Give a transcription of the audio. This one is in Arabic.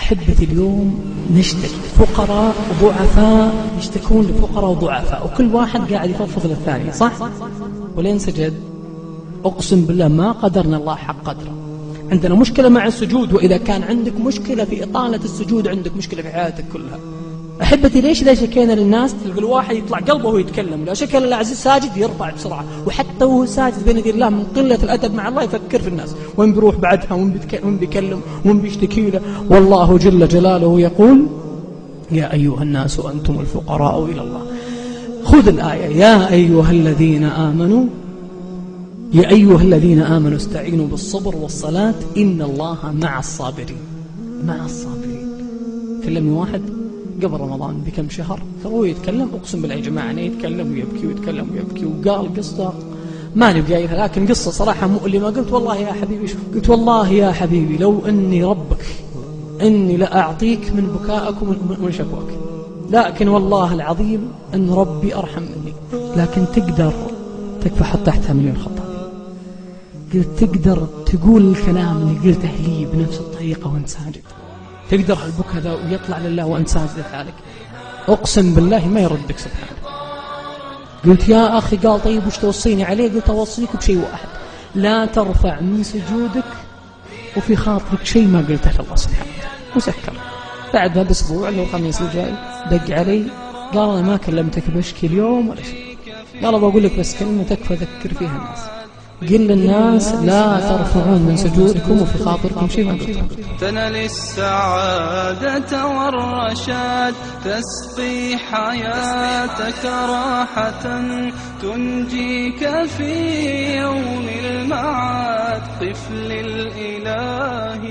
أحبتي اليوم نشتكي فقراء وضعفاء، يشتكون لفقراء وضعفاء، وكل واحد قاعد يفضفض للثاني، صح؟ ولين سجد؟ أقسم بالله ما قدرنا الله حق قدره. عندنا مشكلة مع السجود، وإذا كان عندك مشكلة في إطالة السجود عندك مشكلة في حياتك كلها. أحبتي ليش إذا شكينا للناس تلقى الواحد يطلع قلبه وهو يتكلم، لا شكل العزيز ساجد يرفع بسرعة، وحتى وهو ساجد بين يدي الله من قلة الأدب مع الله يفكر في الناس وين بيروح بعدها وين بيكلم وين بيشتكي له. والله جل جلاله يقول يا أيها الناس أنتم الفقراء إلى الله. خذ الآية يا أيها الذين آمنوا، يا أيها الذين آمنوا استعينوا بالصبر والصلاة إن الله مع الصابرين. مع الصابرين. كلمني واحد قبل رمضان بكم شهر هو يتكلم، أقسم بالله يا جماعة أنا يتكلم ويبكي ويتكلم ويبكي، وقال قصة ما نبقى قايلها لكن قصة صراحة مؤلمة. قلت والله يا حبيبي، قلت والله يا حبيبي لو أني ربك إني لأعطيك من بكائك ومن شكواك، لكن والله العظيم أن ربي أرحم مني. لكن تقدر تكفى حط تحتها مليون خط. قلت تقدر تقول الكلام اللي قلته لي بنفس الطريقة وانت ساجد، تقدر البكاء ذا ويطلع لله وانت ساجد لحالك، أقسم بالله ما يردك سبحانه. قلت يا أخي، قال طيب وش توصيني عليه؟ قلت أوصيك بشيء واحد، لا ترفع من سجودك وفي خاطرك شيء ما قلته لله سبحانه وسكر. بعدها بأسبوع اللي هو الخميس الجاي دق علي قال أنا ما كلمتك بشكي اليوم ولا شيء، قال بقول لك بس كلمة تكفى ذكر فيها الناس، قل للناس لا ترفعون من سجودكم وفي خاطركم شيء ما قلتم. تنال السعادة والرشاد، تسقي حياتك راحة، تنجيك في يوم المعاد. قف للإله